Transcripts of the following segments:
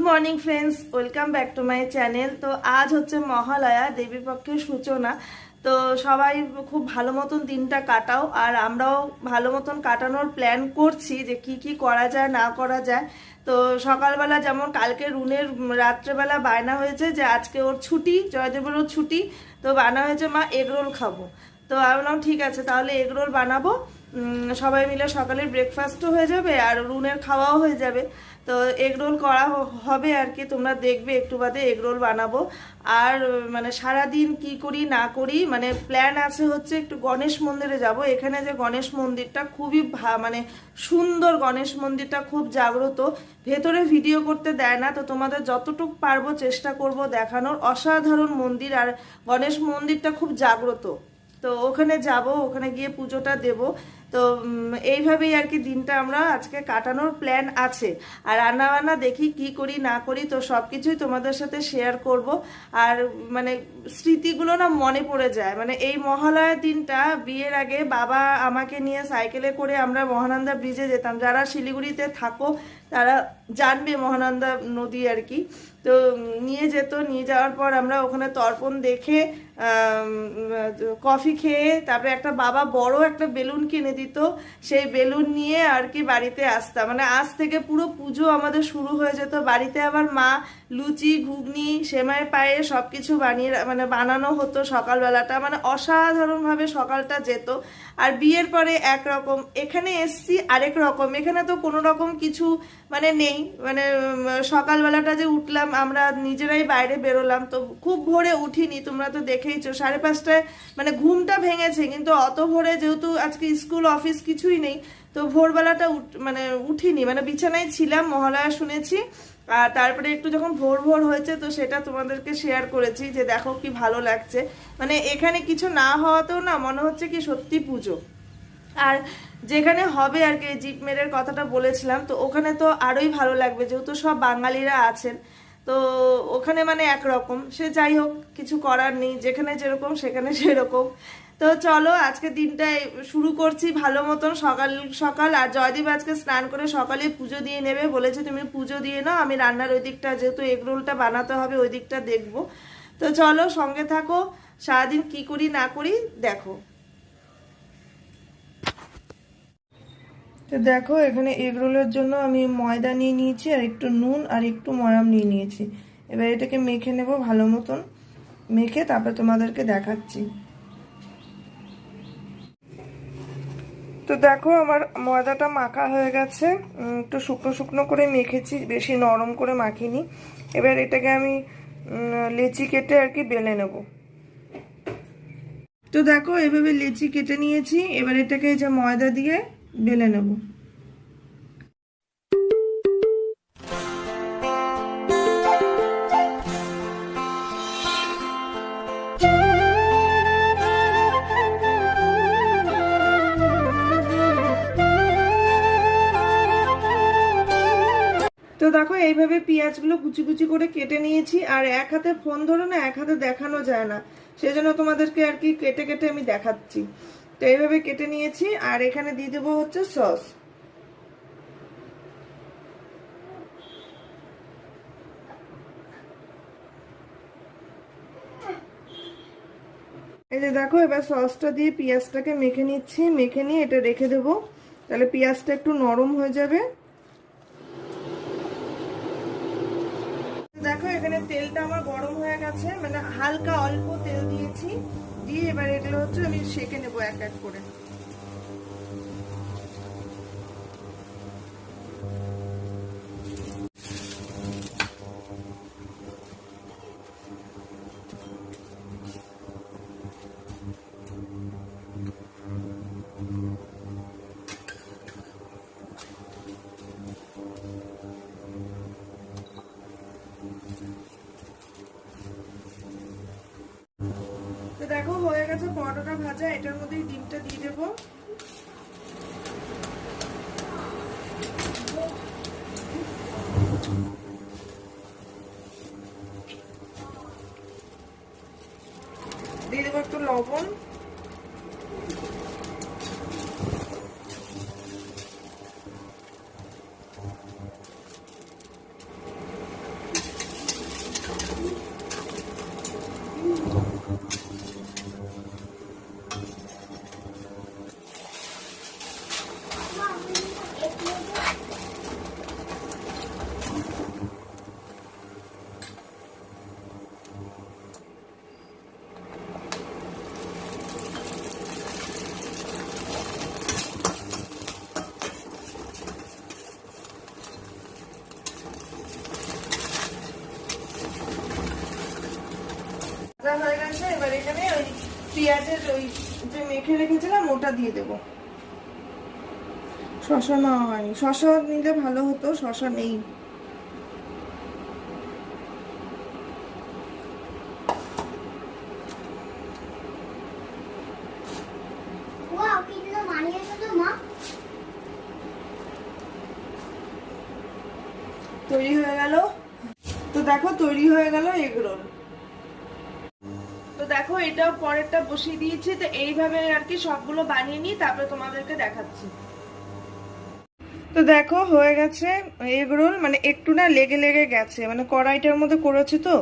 Morning friends, welcome back to my channel. তো আজ হচ্ছে মহালয়া, দেবীপক্ষের সূচনা। তো সবাই খুব ভালো মতন দিনটা কাটাও, আর আমরাও ভালো মতন কাটানোর প্ল্যান করছি যে কি কি করা যায় না করা যায়। তো সকালবেলা যেমন কালকে রুনের রাত্রেবেলা বায়না হয়েছে যে আজকে ওর ছুটি, জয়দেবেরও ছুটি, তো বায়না হয়েছে মা এগরোল খাবো। তো আমি বললাম ঠিক আছে, তাহলে এগরোল বানাবো। সবাই মিলে সকালের ব্রেকফাস্টও হয়ে যাবে আর রুনের খাওয়াও হয়ে যাবে। তো এগরোল করা হবে আর কি, তোমরা দেখবে একটু বাদে এগরোল বানাবো। আর মানে সারাদিন কি করি না করি, মানে প্ল্যান আছে হচ্ছে একটু গণেশ মন্দিরে যাব। এখানে যে গণেশ মন্দিরটা খুবই মানে সুন্দর, গণেশ মন্দিরটা খুব জাগ্রত। ভেতরে ভিডিও করতে দেয় না, তো তোমাদের যতটুকু পারবো চেষ্টা করব দেখানোর। অসাধারণ মন্দির, আর গণেশ মন্দিরটা খুব জাগ্রত। তো ওখানে যাব, ওখানে গিয়ে পুজোটা দেব। তো এইভাবেই আর কি দিনটা আমরা আজকে কাটানোর প্ল্যান আছে। আর রান্না বান্না দেখি কি করি না করি, তো সব কিছুই তোমাদের সাথে শেয়ার করব। আর মানে স্মৃতিগুলো না মনে পড়ে যায়। মানে এই মহালয়ার দিনটা বিয়ের আগে বাবা আমাকে নিয়ে সাইকেলে করে আমরা মহানন্দা ব্রিজে যেতাম। যারা শিলিগুড়িতে থাকো তারা জানবে মহানন্দা নদী আর কি। তো নিয়ে যেত, নিয়ে যাওয়ার পর আমরা ওখানে তর্পণ দেখে কফি খেয়ে তারপরে একটা বাবা বড় একটা বেলুন কিনে দিত, সেই বেলুন নিয়ে আর কি বাড়িতে আসতাম। মানে আজ থেকে পুরো পুজো আমাদের শুরু হয়ে যেত। বাড়িতে আবার মা লুচি, ঘুগনি, সেমাই, পায়ে সবকিছু বানানো হতো সকালবেলাটা। মানে অসাধারণভাবে সকালটা যেত। আর বিয়ের পরে একরকম, এখানে এসছি আরেক রকম। এখানে তো কোনো রকম কিছু মানে নেই। মানে সকালবেলাটা যে উঠলাম, আমরা নিজেরাই বাইরে বেরোলাম, তো খুব ভোরে উঠিনি, তোমরা তো দেখেইছো। 5:30টায় মানে ঘুমটা ভেঙেছে, কিন্তু অত ভোরে যেহেতু আজকে স্কুল অফিস কিছুই নেই, তো ভোরবেলাটা মানে উঠিনি। মানে বিছানায় ছিলাম, মহালয়া শুনেছি। আর তারপরে একটু যখন ভোর ভোর হয়েছে, তো সেটা তোমাদেরকে শেয়ার করেছি যে দেখো কি ভালো লাগছে। মানে এখানে কিছু না হওয়াতেও না মনে হচ্ছে কি সত্যি পুজো। আর যেখানে হবে আর কি, জিপমেরের কথাটা বলেছিলাম, তো ওখানে তো আরোই ভালো লাগবে যেহেতু সব বাঙালিরা আছেন। তো ওখানে মানে একরকম, সে যাই হোক, কিছু করার নেই, যেখানে যেরকম সেখানে সেরকম। তো চলো আজকে দিনটা শুরু করছি ভালো মতন সকাল সকাল। আর জয়দীপ আজকে স্নান করে সকালে পুজো দিয়ে নেবে বলেছে, তুমি পুজো দিয়ে নাও, আমি রান্নার ওই দিকটা, যেহেতু এগরোলটা বানাতে হবে, ওই দিকটা দেখবো। তো চলো সঙ্গে থাকো, সারাদিন কি করি না করি দেখো। তো দেখো এখানে এগরোলের জন্য আমি ময়দা নিয়ে নিয়েছি, আর একটু নুন আর একটু ময়াম নিয়ে নিয়েছি। এবার এটাকে মেখে নেব ভালো মতন, মেখে তারপর তোমাদেরকে দেখাচ্ছি। তো দেখো আমার ময়দাটা মাখা হয়ে গেছে, একটু শুকনো শুকনো করে মেখেছি, বেশি নরম করে মাখিনি। এবার এটাকে আমি লেচি কেটে আর কি বেলে নেব। তো দেখো এভাবে লেচি কেটে নিয়েছি, এবার এটাকে যে ময়দা দিয়ে বেলে নেব। তো দেখো এইভাবে পেঁয়াজগুলো কুচি কুচি করে কেটে নিয়েছি। আর এক হাতে ফোন ধরে না, এক হাতে দেখানো যায় না, সেজন্য তোমাদেরকে আর কি কেটে কেটে আমি দেখাচ্ছি। তো এইভাবে কেটে নিয়েছি, আর এখানে দিয়ে দেবো হচ্ছে সস। এই যে দেখো, এবার সসটা দিয়ে পেঁয়াজটাকে মেখে নিচ্ছি, মেখে নিয়ে এটা রেখে দেবো, তাহলে পেঁয়াজটা একটু নরম হয়ে যাবে। দেখো এখানে তেলটা আমার গরম হয়ে গেছে, মানে হালকা অল্প তেল দিয়েছি, দিয়ে এবার এগুলো হচ্ছে আমি সেঁকে নেবো এক এক করে। তো দেখো হয়ে গেছে পরোটাটা ভাজা, এটার মধ্যেই ডিমটা দিয়ে দেবো। দিয়ে দেবো একটু লবণ, হয়ে গেছে, এবার এখানে ওই পেঁয়াজের ওই যে মেখে রেখেছিলাম ওটা দিয়ে দেবো। শসা নেওয়া হয়নি, শসা নিলে ভালো হতো, শসা নেই। তৈরি হয়ে গেল। তো দেখো তৈরি হয়ে গেল এগ রোল। তো দেখো এটাও পরেরটা বসিয়ে দিয়েছি। তো এইভাবে আর কি সবগুলো বানিয়ে নিই, তারপরে তোমাদেরকে দেখাচ্ছি। তো দেখো হয়ে গেছে এগ রোল। মানে একটু না লেগে লেগে গেছে, মানে কড়াইটার মধ্যে করেছি তো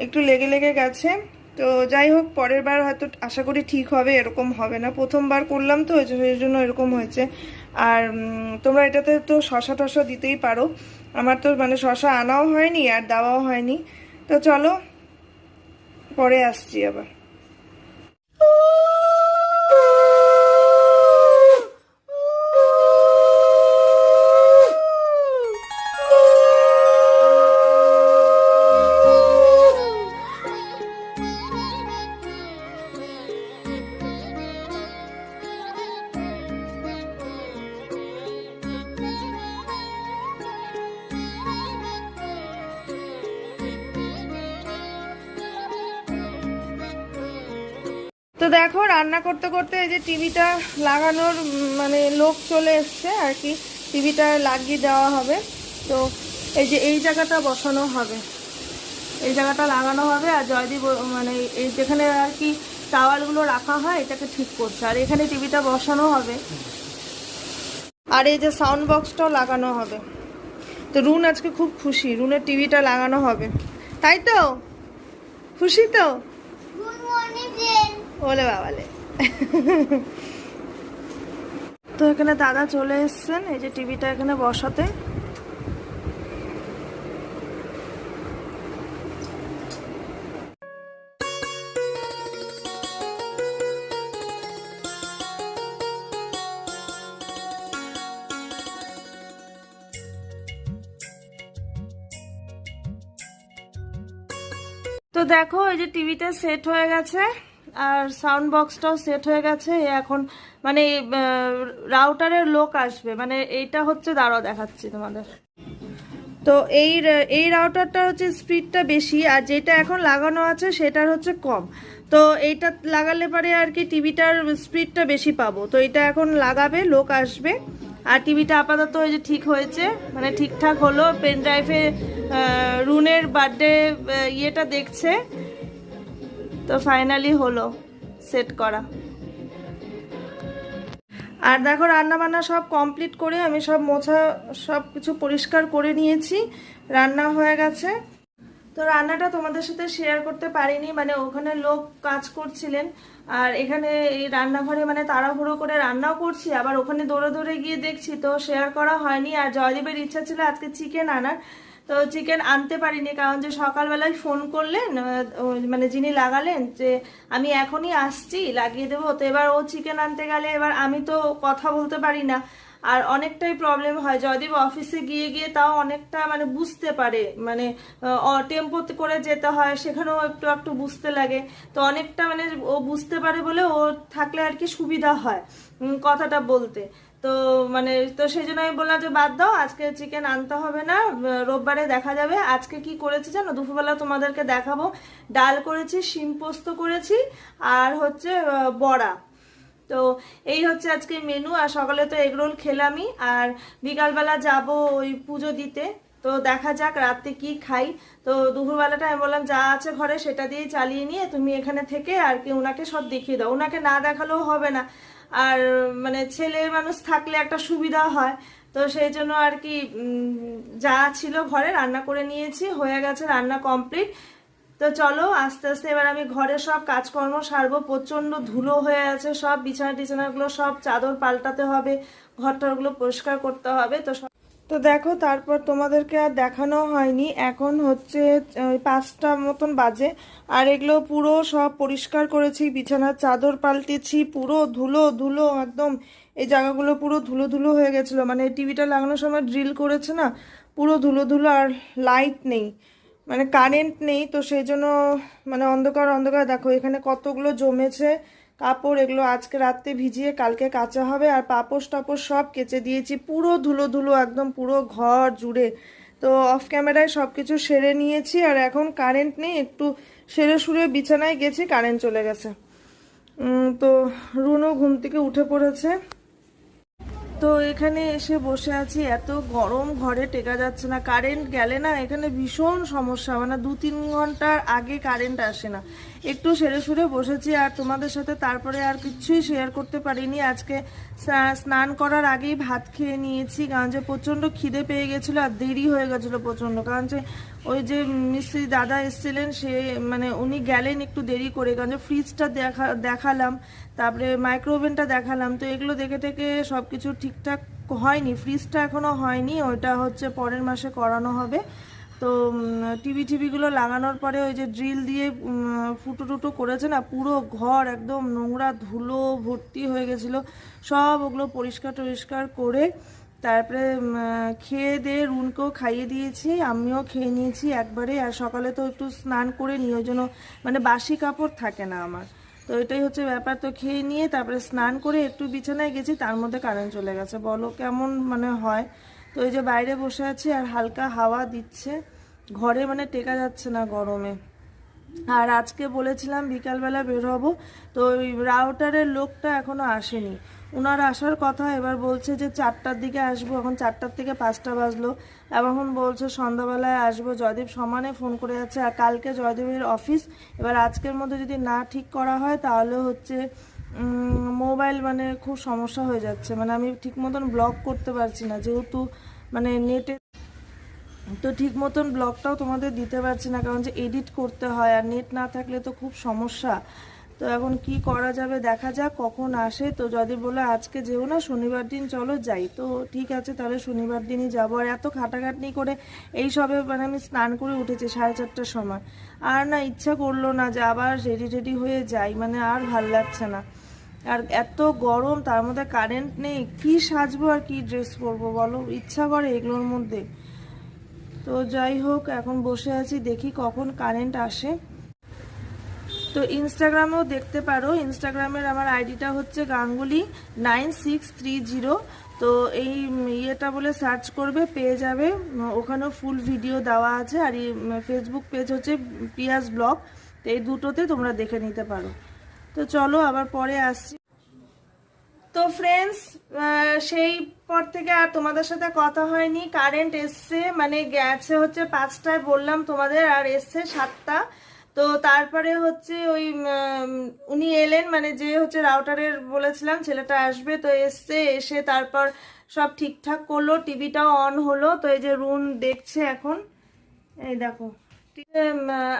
একটু লেগে লেগে গেছে। তো যাই হোক, পরের বার হয়তো আশা করি ঠিক হবে, এরকম হবে না। প্রথমবার করলাম তো এই জন্য এরকম হয়েছে। আর তোমরা এটাতে তো শসা টসা দিতেই পারো, আমার তো মানে শসা আনাও হয়নি আর দেওয়াও হয়নি। তো চলো পরে আসছি আবার। তো দেখো রান্না করতে করতে এই যে টিভিটা লাগানোর মানে লোক চলে এসছে আর কি, টিভিটা লাগিয়ে দেওয়া হবে। তো এই যে এই জায়গাটা বসানো হবে, এই জায়গাটা লাগানো হবে। আর জয়দীপ মানে এই যেখানে আর কি টাওয়ালগুলো রাখা হয় এটাকে ঠিক করছে, আর এখানে টিভিটা বসানো হবে। আর এই যে সাউন্ড বক্সটাও লাগানো হবে। তো রুন আজকে খুব খুশি, রুনের টিভিটা লাগানো হবে, তাই তো? খুশি তো? ওলে বাবালে। তো এখানে দাদা চলে এসছেন এই যে টিভিটা এখানে বসাতে। তো দেখো এই যে টিভিটা সেট হয়ে গেছে আর সাউন্ড বক্সটাও সেট হয়ে গেছে। এখন মানে রাউটারের লোক আসবে, মানে এইটা হচ্ছে, দাঁড়াও দেখাচ্ছি তোমাদের। তো এই রাউটারটা হচ্ছে স্পিডটা বেশি, আর যেটা এখন লাগানো আছে সেটার হচ্ছে কম। তো এইটা লাগালে পরে আর কি টিভিটার স্পিডটা বেশি পাবো। তো এটা এখন লাগাবে, লোক আসবে। আর টিভিটা আপাতত ওই যে ঠিক হয়েছে, মানে ঠিকঠাক হলো। পেন ড্রাইভে রুনের বার্থডে ইয়েটা দেখছে, তো ফাইনালি হলো সেট করা। আর দেখো রান্না বান্না সব কমপ্লিট করে আমি সব মোছা সব কিছু পরিষ্কার করে নিয়েছি, রান্না হয়ে গেছে। তো রান্নাটা তোমাদের সাথে শেয়ার করতে পারিনি, মানে ওখানে লোক কাজ করছিলেন আর এখানে এই রান্নাঘরে মানে তাড়াহুড়ো করে রান্নাও করছি, আবার ওখানে দৌড়ে দৌড়ে গিয়ে দেখছি, তো শেয়ার করা হয়নি। আর জয়দীপের ইচ্ছা ছিল আজকে চিকেন আনার, তো চিকেন আনতে পারিনি, কারণ যে সকালবেলায় ফোন করলেন মানে যিনি লাগালেন যে আমি এখনই আসছি লাগিয়ে দেবো। তো এবার ও চিকেন আনতে গেলে এবার আমি তো কথা বলতে পারি না, আর অনেকটাই প্রবলেম হয়। জয়দীপ অফিসে গিয়ে গিয়ে তাও অনেকটা মানে বুঝতে পারে, মানে টেম্পো করে যেতে হয়, সেখানেও একটু একটু বুঝতে লাগে। তো অনেকটা মানে ও বুঝতে পারে বলে ও থাকলে আর কি সুবিধা হয় কথাটা বলতে। তো মানে তো সেই জন্য আমি বললাম যে বাদ দাও, আজকে চিকেন আনতে হবে না, রোববারে দেখা যাবে। আজকে কি করেছি জানো, দুপুরবেলা তোমাদেরকে দেখাবো। ডাল করেছি, শিম পোস্ত করেছি, আর হচ্ছে বড়া। তো এই হচ্ছে আজকে মেনু। আর সকালে তো এগরোল খেলামই, আর বিকালবেলা যাব ওই পুজো দিতে। তো দেখা যাক রাতে কি খাই। তো দুপুরবেলাটা আমি বললাম যা আছে ঘরে সেটা দিয়েই চালিয়ে নিয়ে তুমি এখানে থেকে আর কি ওনাকে সব দেখিয়ে দাও, ওনাকে না দেখালেও হবে না। আর মানে ছেলে মানুষ থাকলে একটা সুবিধা হয়। তো সেই জন্য আর কি যা ছিল ঘরে রান্না করে নিয়েছি, হয়ে গেছে রান্না কমপ্লিট। তো চলো আস্তে আস্তে এবার আমি ঘরে সব কাজকর্ম সারবো। প্রচণ্ড ধুলো হয়ে আছে, সব বিছানা টিছানাগুলো সব চাদর পাল্টাতে হবে, ঘরটারগুলো পরিষ্কার করতে হবে। তো দেখো তারপর তোমাদেরকে আর দেখানো হয়নি, এখন হচ্ছে ওই 5টা মতন বাজে। আর এগুলো পুরো সব পরিষ্কার করেছি, বিছানার চাদর পাল্টেছি, পুরো ধুলো ধুলো একদম। এই জায়গাগুলো পুরো ধুলো ধুলো হয়ে গেছিলো, মানে টিভিটা লাগানোর সময় ড্রিল করেছে না, পুরো ধুলো ধুলো। আর লাইট নেই, মানে কারেন্ট নেই, তো সেই জন্য মানে অন্ধকার অন্ধকার। দেখো এখানে কতগুলো জমেছে কাপড়, এগুলো আজকে রাত্রে ভিজিয়ে কালকে কাচা হবে। আর পাপোশ টাপোশ সব কেচে দিয়েছি, পুরো ধুলো ধুলো একদম পুরো ঘর জুড়ে। তো অফ ক্যামেরায় সব কিছু সেরে নিয়েছি, আর এখন কারেন্ট নেই, একটু সেরে সুরে বিছানায় গেছি, কারেন্ট চলে গেছে। তো রুনু ঘুম থেকে উঠে পড়েছে। তো এখানে এসে বসে আছি, এত গরম, ঘরে টেকা যাচ্ছে না। কারেন্ট গেলে না এখানে ভীষণ সমস্যা, মানে 2-3 ঘন্টার আগে কারেন্ট আসে না। একটু সেরে সুরে বসেছি, আর তোমাদের সাথে তারপরে আর কিছুই শেয়ার করতে পারিনি। আজকে স্নান করার আগেই ভাত খেয়ে নিয়েছি, কারণ যে প্রচণ্ড খিদে পেয়ে গেছিলো, আর দেরি হয়ে গেছিলো প্রচণ্ড। কারণ যে ওই যে মিস্ত্রি দাদা এসেছিলেন, সে মানে উনি গেলেন একটু দেরি করে, কারণ যে ফ্রিজটা দেখালাম, তারপরে মাইক্রোওভেনটা দেখালাম। তো এগুলো দেখে টেকে সব কিছু ঠিকঠাক হয়নি, ফ্রিজটা এখনও হয়নি, ওইটা হচ্ছে পরের মাসে করানো হবে। তো টিভিগুলো লাগানোর পরে ওই যে ড্রিল দিয়ে ফুটো টুটো করেছে না, পুরো ঘর একদম নোংরা ধুলো ভর্তি হয়ে গেছিলো। সব ওগুলো পরিষ্কার টরিষ্কার করে তারপরে খেয়ে দিয়ে রুনকেও খাইয়ে দিয়েছি, আমিও খেয়ে নিয়েছি একবারে। আর সকালে তো একটু স্নান করে নিই, ওই জন্য মানে বাসি কাপড় থাকে না আমার। তো এটাই হচ্ছে ব্যাপার। তো খেয়ে নিয়ে তারপরে স্নান করে একটু বিছানায় গেছি, তার মধ্যে কারেন্ট চলে গেছে। বলো কেমন মানে হয়। তো এই যে বাইরে বসে আছি, আর হালকা হাওয়া দিচ্ছে, ঘরে মানে টেকা যাচ্ছে না গরমে। আর আজকে বলেছিলাম বিকালবেলা বের হবো, তো ওই রাউটারের লোকটা এখনো আসেনি। ওনার আসার কথা, এবার বলছে যে 4টার দিকে আসবো, এখন 4টার থেকে 5টা বাজলো। এখন বলছে সন্ধ্যাবেলায় আসবো। জয়দীপ সমানে ফোন করে যাচ্ছে, আর কালকে জয়দীপের অফিস। এবার আজকের মধ্যে যদি না ঠিক করা হয় তাহলে হচ্ছে মোবাইল মানে খুব সমস্যা হয়ে যাচ্ছে, মানে আমি ঠিক মতন ব্লগ করতে পারছি না, যেহেতু মানে নেটে তো ঠিক মতন ব্লগটাও তোমাদের দিতে পারছি না, কারণ যে এডিট করতে হয়, আর নেট না থাকলে তো খুব সমস্যা। তো এখন কি করা যাবে দেখা যাক কখন আসে। তো যদি বলে আজকে যেও না, শনিবার দিন চলো যাই, তো ঠিক আছে তাহলে শনিবার দিনই যাবো। আর এত খাটাখাটনি করে এই সবে মানে আমি স্নান করে উঠেছি 4:30টার সময়, আর না ইচ্ছা করলো না যে আবার রেডি হয়ে যাই, মানে আর ভাল লাগছে না। আর এত গরম, তার মধ্যে কারেন্ট নেই, কি সাজবো আর কি ড্রেস পরবো বলো, ইচ্ছা করে এগুলোর মধ্যে। তো যাই হোক, এখন বসে আছি, দেখি কখন কারেন্ট আসে। তো ইনস্টাগ্রামেও দেখতে পারো, ইনস্টাগ্রামের আমার আইডিটা হচ্ছে গাঙ্গুলি 9630। তো এই ইয়েটা বলে সার্চ করবে, পেয়ে যাবে, ওখানেও ফুল ভিডিও দেওয়া আছে। আর ফেসবুক পেজ হচ্ছে পিয়াস ব্লগ, তো এই দুটোতে তোমরা দেখে নিতে পারো। তো চলো আবার পরে আসছি। তো ফ্রেন্ডস, সেই পর থেকে আর তোমাদের সাথে কথা হয়নি। কারেন্ট এসছে, মানে গেছে হচ্ছে 5টায় বললাম তোমাদের, আর এসছে 7টা। তো তারপরে হচ্ছে ওই উনি এলেন, মানে যে হচ্ছে রাউটারের বলেছিলাম ছেলেটা আসবে, তো এসছে, এসে তারপর সব ঠিকঠাক করলো, টিভিটাও অন হলো। তো এই যে রুন দেখছে এখন, এই দেখো।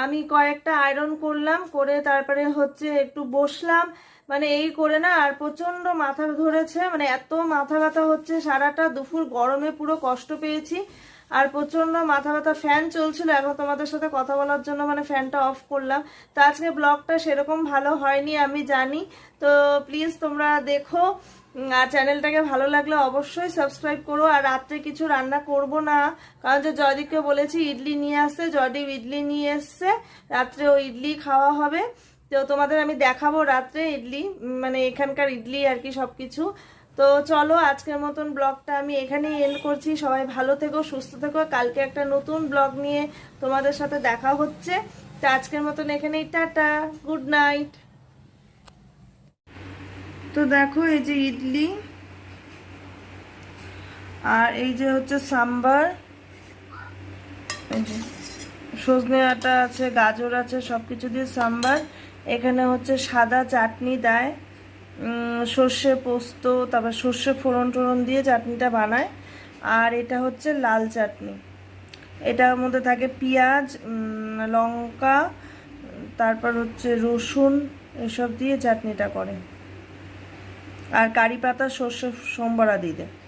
আমি কয়েকটা আয়রন করলাম, করে তারপরে হচ্ছে একটু বসলাম, মানে এই করে না। আর প্রচন্ড মাথা ধরেছে, মানে এত মাথা ব্যথা হচ্ছে, সারাটা দুপুর গরমে পুরো কষ্ট পেয়েছি, আর প্রচন্ড মাথা ব্যথা। ফ্যান চলছিল, এখন তোমাদের সাথে কথা বলার জন্য মানে ফ্যানটা অফ করলাম। তো আজকে ব্লগটা সেরকম ভালো হয়নি আমি জানি, তো প্লিজ তোমরা দেখো। আর চ্যানেলটাকে ভালো লাগলে অবশ্যই সাবস্ক্রাইব করো। আর রাত্রে কিছু রান্না করব না, কারণ যে জয়দীপকে বলেছি ইডলি নিয়ে আসতে, জয়দীপ ইডলি নিয়ে এসছে, রাত্রে ওই ইডলি খাওয়া হবে। তো তোমাদের আমি দেখাবো রাত্রে ইডলি, মানে এখানকার ইডলি আর কি সবকিছু। তো চলো আজকের মতন ব্লগটা আমি এখানেই এন্ড করছি। সবাই ভালো থেকো, সুস্থ থেকো, কালকে একটা নতুন ব্লগ নিয়ে তোমাদের সাথে দেখা হচ্ছে। তো আজকের মতন এখানেই টাটা, গুড নাইট। তো দেখো এই যে ইডলি, আর এই যে হচ্ছে সাম্বার, এই যে সজনে ডাঁটা আছে, গাজর আছে, সব কিছু দিয়ে সাম্বার। এখানে হচ্ছে সাদা চাটনি দেয়, সর্ষে পোস্ত, তারপর সর্ষে ফোড়ন টোড়ন দিয়ে চাটনিটা বানায়। আর এটা হচ্ছে লাল চাটনি। এটার মধ্যে থাকে পেঁয়াজ, লঙ্কা, তারপর হচ্ছে রসুন, এসব দিয়ে চাটনিটা করে। আর কারি পাতা, সর্ষে সম্বরা দিয়ে দেয়।